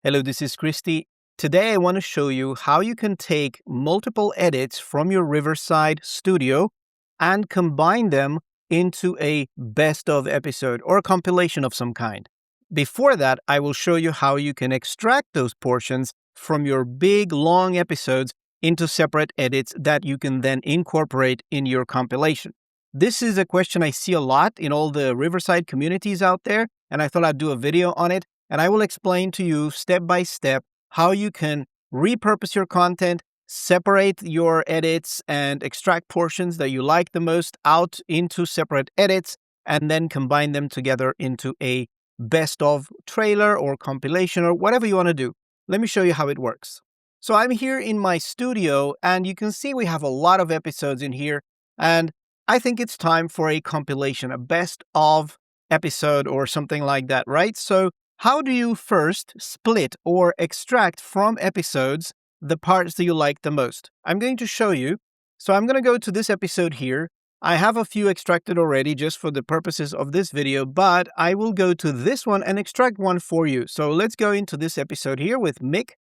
Hello, this is Christy. Today I want to show you how you can take multiple edits from your Riverside studio and combine them into a best of episode or a compilation of some kind. Before that, I will show you how you can extract those portions from your big, long episodes into separate edits that you can then incorporate in your compilation. This is a question I see a lot in all the Riverside communities out there, and I thought I'd do a video on it. And I will explain to you step by step how you can repurpose your content, separate your edits, and extract portions that you like the most out into separate edits, and then combine them together into a best of trailer or compilation or whatever you want to do. Let me show you how it works. So I'm here in my studio, and you can see we have a lot of episodes in here, and I think it's time for a compilation, a best of episode or something like that, right? So how do you first split or extract from episodes the parts that you like the most? I'm going to show you. So I'm going to go to this episode here. I have a few extracted already just for the purposes of this video, but I will go to this one and extract one for you. So let's go into this episode here with Mick.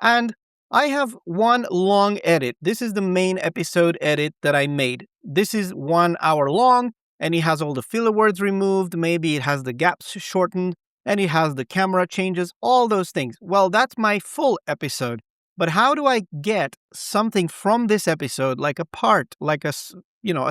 And I have one long edit. This is the main episode edit that I made. This is 1 hour long, and it has all the filler words removed. Maybe it has the gaps shortened. And it has the camera changes, all those things. Well, that's my full episode. But how do I get something from this episode, like a part, like a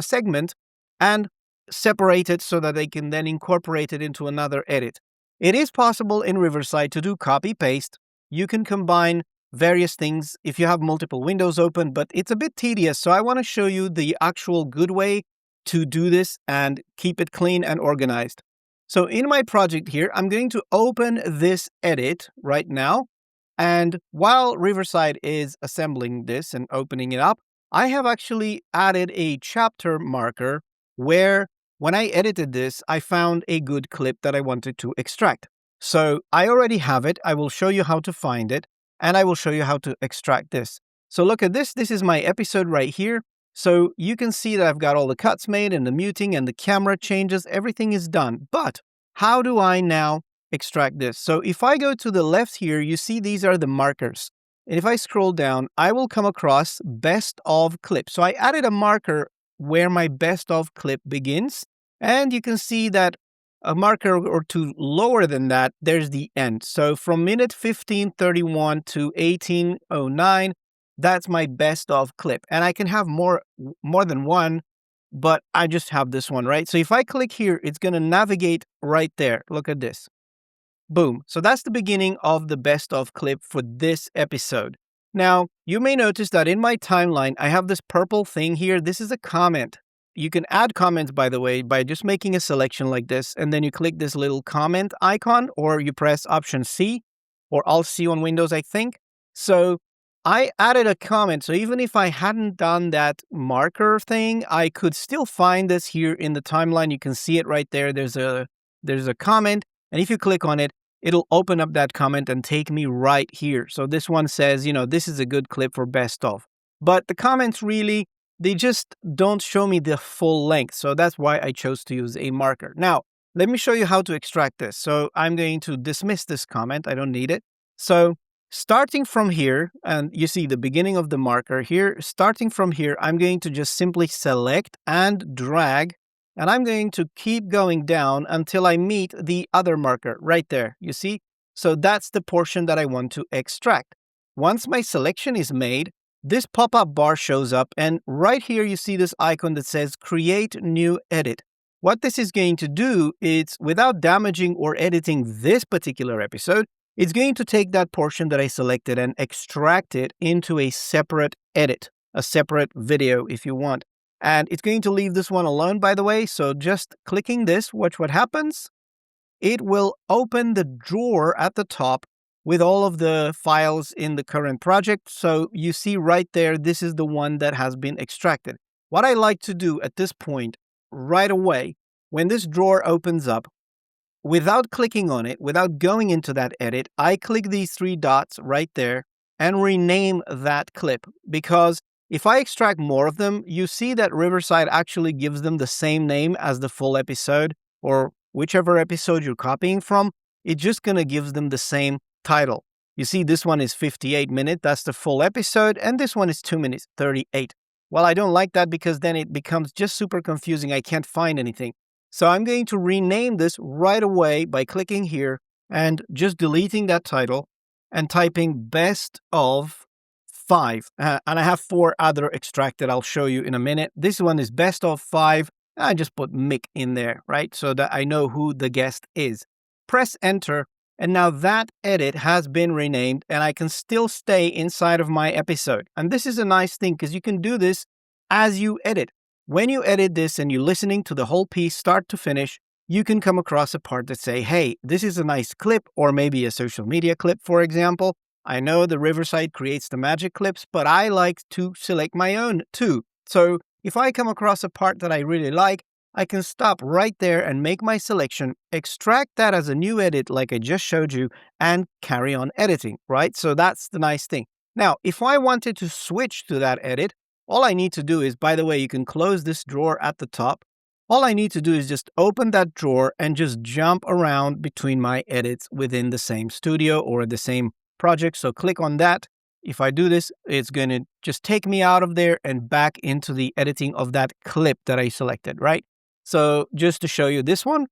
segment, and separate it so that they can then incorporate it into another edit? It is possible in Riverside to do copy-paste. You can combine various things if you have multiple windows open, but it's a bit tedious. So I want to show you the actual good way to do this and keep it clean and organized. So in my project here, I'm going to open this edit right now. And while Riverside is assembling this and opening it up, I have actually added a chapter marker where when I edited this, I found a good clip that I wanted to extract. So I already have it. I will show you how to find it, and I will show you how to extract this. So look at this. This is my episode right here. So you can see that I've got all the cuts made and the muting and the camera changes. Everything is done. But how do I now extract this? So if I go to the left here, you see these are the markers. And if I scroll down, I will come across best of clip. So I added a marker where my best of clip begins. And you can see that a marker or two lower than that, there's the end. So from minute 15:31 to 18:09, that's my best of clip. And I can have more than one, but I just have this one, right? So if I click here, it's going to navigate right there. Look at this. Boom. So that's the beginning of the best of clip for this episode. Now, you may notice that in my timeline, I have this purple thing here. This is a comment. You can add comments, by the way, by just making a selection like this, and then you click this little comment icon, or you press Option C or Alt C on Windows, I think. So I added a comment. So even if I hadn't done that marker thing, I could still find this here in the timeline. You can see it right there. There's a comment. And if you click on it, it'll open up that comment and take me right here. So this one says, this is a good clip for best of. But the comments really, they just don't show me the full length. So that's why I chose to use a marker. Now, let me show you how to extract this. So I'm going to dismiss this comment. I don't need it. So starting from here, and you see the beginning of the marker here, starting from here, I'm going to just simply select and drag, and I'm going to keep going down until I meet the other marker right there, you see? So that's the portion that I want to extract. Once my selection is made, this pop-up bar shows up, and right here you see this icon that says Create New Edit. What this is going to do is, without damaging or editing this particular episode, it's going to take that portion that I selected and extract it into a separate edit, a separate video if you want. And it's going to leave this one alone, by the way. So just clicking this, watch what happens. It will open the drawer at the top with all of the files in the current project. So you see right there, this is the one that has been extracted. What I like to do at this point, right away, when this drawer opens up, without clicking on it, without going into that edit, I click these 3 dots right there and rename that clip. Because if I extract more of them, you see that Riverside actually gives them the same name as the full episode, or whichever episode you're copying from, it's just going to give them the same title. You see, this one is 58 minutes. That's the full episode. And this one is 2 minutes 38. Well, I don't like that because then it becomes just super confusing. I can't find anything. So I'm going to rename this right away by clicking here and just deleting that title and typing best of 5. And I have 4 other extracted. I'll show you in a minute. This one is best of 5. I just put Mick in there, right? So that I know who the guest is. Press enter. And now that edit has been renamed and I can still stay inside of my episode. And this is a nice thing because you can do this as you edit. When you edit this and you're listening to the whole piece start to finish, you can come across a part that say, hey, this is a nice clip, or maybe a social media clip, for example. I know the Riverside creates the magic clips, but I like to select my own too. So if I come across a part that I really like, I can stop right there and make my selection, extract that as a new edit like I just showed you, and carry on editing, right? So that's the nice thing. Now, if I wanted to switch to that edit, all I need to do is, by the way, you can close this drawer at the top. All I need to do is just open that drawer and just jump around between my edits within the same studio or the same project. So click on that. If I do this, it's going to just take me out of there and back into the editing of that clip that I selected, right? So just to show you this one,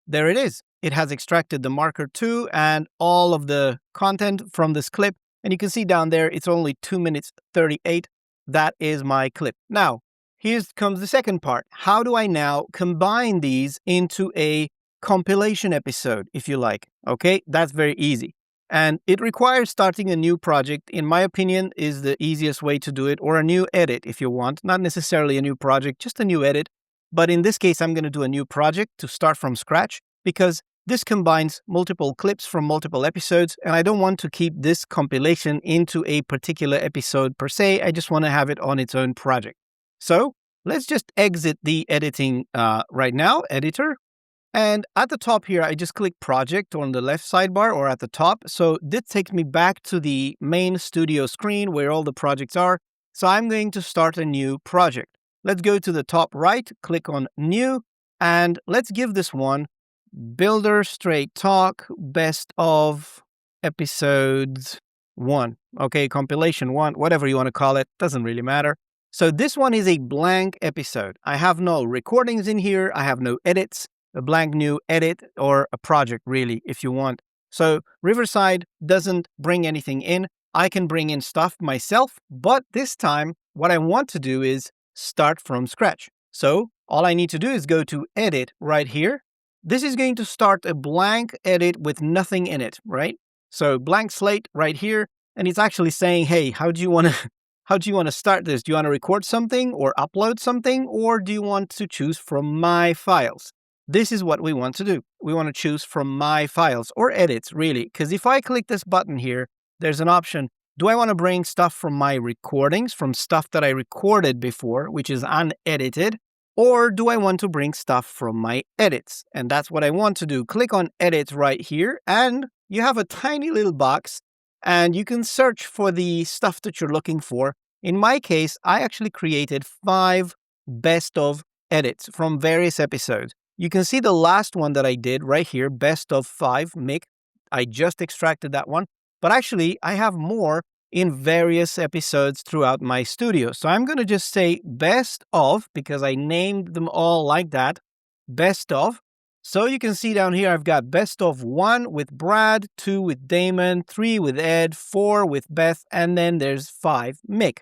there it is. It has extracted the marker 2 and all of the content from this clip. And you can see down there, it's only 2 minutes 38. That is my clip. Now, here comes the second part. How do I now combine these into a compilation episode, if you like? Okay, that's very easy. And it requires starting a new project, in my opinion, is the easiest way to do it, or a new edit if you want. Not necessarily a new project, just a new edit. But in this case, I'm going to do a new project to start from scratch because this combines multiple clips from multiple episodes, and I don't want to keep this compilation into a particular episode per se. I just want to have it on its own project. So let's just exit the editing right now, editor. And at the top here, I just click project on the left sidebar or at the top. So this takes me back to the main studio screen where all the projects are. So I'm going to start a new project. Let's go to the top right, click on new, and let's give this one Builder Straight Talk Best of Episodes 1. Okay, compilation 1, whatever you want to call it, doesn't really matter. So this one is a blank episode. I have no recordings in here. I have no edits, a blank new edit or a project really, if you want. So Riverside doesn't bring anything in. I can bring in stuff myself, but this time what I want to do is start from scratch. So all I need to do is go to edit right here. This is going to start a blank edit with nothing in it, right? So blank slate right here. And it's actually saying, hey, how do you want to start this? Do you want to record something or upload something? Or do you want to choose from my files? This is what we want to do. We want to choose from my files or edits really. Because if I click this button here, there's an option. Do I want to bring stuff from my recordings, from stuff that I recorded before, which is unedited? Or do I want to bring stuff from my edits? And that's what I want to do. Click on edit right here, and you have a tiny little box, and you can search for the stuff that you're looking for. In my case, I actually created 5 best of edits from various episodes. You can see the last one that I did right here, best of 5, Mick. I just extracted that one. But actually, I have more in various episodes throughout my studio. So I'm going to just say best of, because I named them all like that, best of. So you can see down here, I've got best of 1 with Brad, 2 with Damon, 3 with Ed, 4 with Beth, and then there's 5 Mick.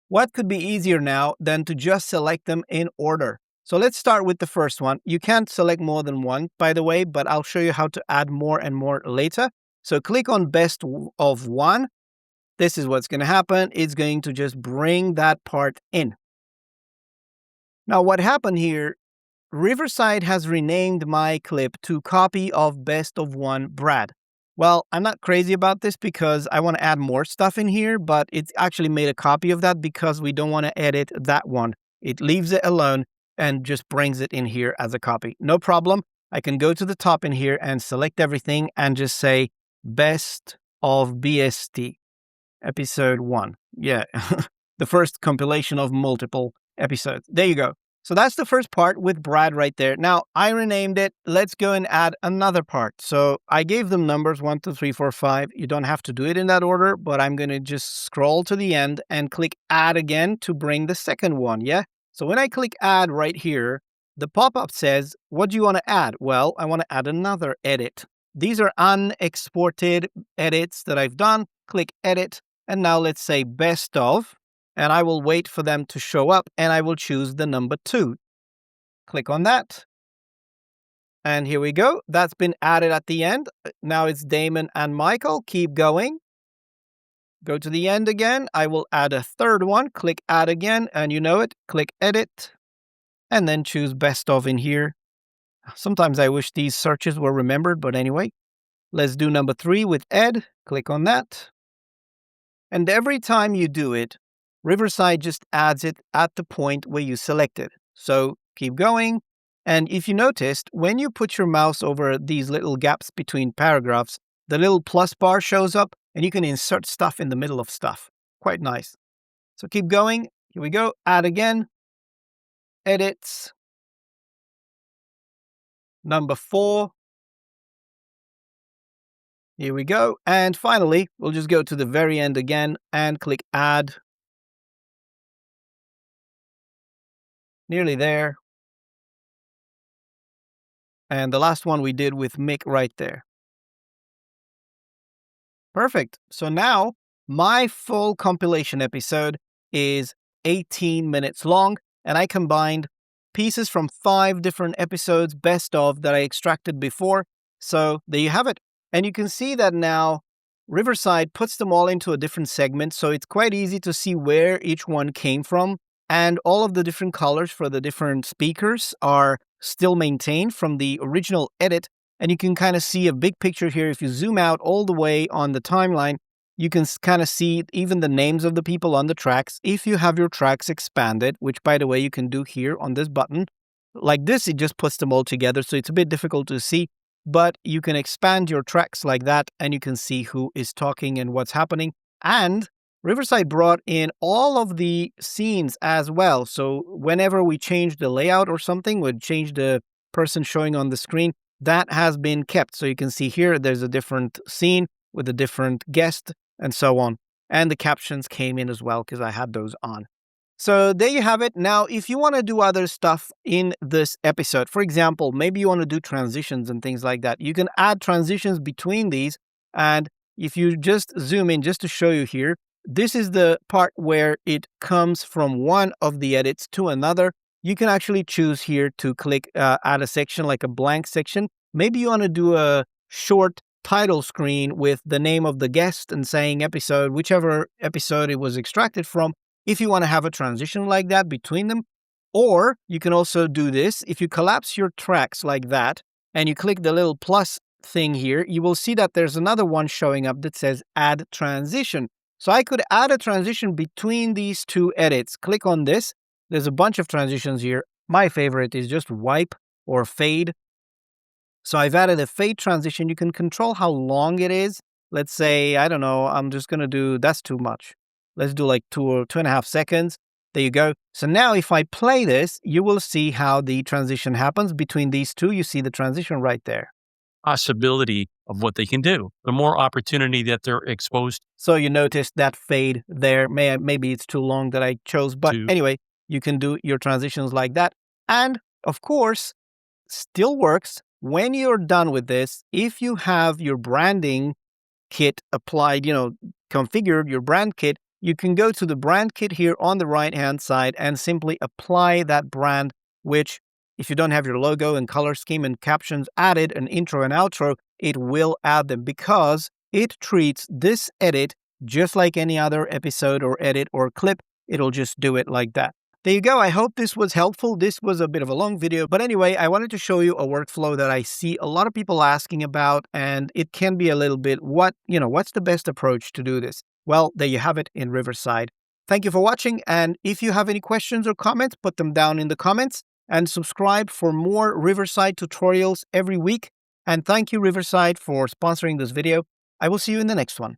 What could be easier now than to just select them in order? So let's start with the first one. You can't select more than one, by the way, but I'll show you how to add more and more later. So click on best of 1. This is what's going to happen. It's going to just bring that part in. Now what happened here, Riverside has renamed my clip to copy of best of 1 Brad. Well, I'm not crazy about this because I want to add more stuff in here, but it's actually made a copy of that because we don't want to edit that one. It leaves it alone and just brings it in here as a copy. No problem. I can go to the top in here and select everything and just say best of BST, episode 1. Yeah, the first compilation of multiple episodes. There you go. So that's the first part with Brad right there. Now I renamed it. Let's go and add another part. So I gave them numbers 1, 2, 3, 4, 5. You don't have to do it in that order, but I'm going to just scroll to the end and click add again to bring the second one. Yeah. So when I click add right here, the pop-up says, what do you want to add? Well, I want to add another edit. These are unexported edits that I've done. Click edit. And now let's say best of. And I will wait for them to show up and I will choose the number 2. Click on that. And here we go. That's been added at the end. Now it's Damon and Michael. Keep going. Go to the end again. I will add a third one. Click add again. And you know it. Click edit. And then choose best of in here. Sometimes I wish these searches were remembered, but anyway. Let's do number 3 with Ed. Click on that. And every time you do it, Riverside just adds it at the point where you select it. So keep going. And if you noticed, when you put your mouse over these little gaps between paragraphs, the little plus bar shows up and you can insert stuff in the middle of stuff. Quite nice. So keep going. Here we go. Add again. Edits. Number 4. Here we go. And finally, we'll just go to the very end again and click add. Nearly there. And the last one we did with Mick right there. Perfect. So now my full compilation episode is 18 minutes long, and I combined pieces from 5 different episodes, best of, that I extracted before. So there you have it. And you can see that now Riverside puts them all into a different segment, so it's quite easy to see where each one came from. And all of the different colors for the different speakers are still maintained from the original edit. And you can kind of see a big picture here. If you zoom out all the way on the timeline, you can kind of see even the names of the people on the tracks. If you have your tracks expanded, which by the way, you can do here on this button, like this, it just puts them all together. So it's a bit difficult to see, but you can expand your tracks like that and you can see who is talking and what's happening. And Riverside brought in all of the scenes as well. So whenever we change the layout or something, would change the person showing on the screen, that has been kept. So you can see here, there's a different scene with a different guest and so on. And the captions came in as well because I had those on. So there you have it. Now, if you want to do other stuff in this episode, for example, maybe you want to do transitions and things like that, you can add transitions between these. And if you just zoom in just to show you here, this is the part where it comes from one of the edits to another. You can actually choose here to click add a section, like a blank section. Maybe you want to do a short title screen with the name of the guest and saying episode, whichever episode it was extracted from, if you want to have a transition like that between them. Or you can also do this. If you collapse your tracks like that and you click the little plus thing here, you will see that there's another one showing up that says add transition. So I could add a transition between these 2 edits. Click on this. There's a bunch of transitions here. My favorite is just wipe or fade. So I've added a fade transition. You can control how long it is. Let's say, I don't know, I'm just going to do, that's too much. Let's do like 2 or 2.5 seconds. There you go. So now if I play this, you will see how the transition happens between these 2. You see the transition right there. Possibility of what they can do, the more opportunity that they're exposed. So you notice that fade there. Maybe it's too long that I chose, but anyway, you can do your transitions like that. And of course, still works when you're done with this. If you have your branding kit applied, configured your brand kit, you can go to the brand kit here on the right-hand side and simply apply that brand, which if you don't have your logo and color scheme and captions added, an intro and outro, it will add them because it treats this edit just like any other episode or edit or clip. It'll just do it like that. There you go. I hope this was helpful. This was a bit of a long video, but anyway, I wanted to show you a workflow that I see a lot of people asking about, and it can be a little bit, what's the best approach to do this? Well, there you have it in Riverside. Thank you for watching, and if you have any questions or comments, put them down in the comments. And subscribe for more Riverside tutorials every week. And thank you, Riverside, for sponsoring this video. I will see you in the next one.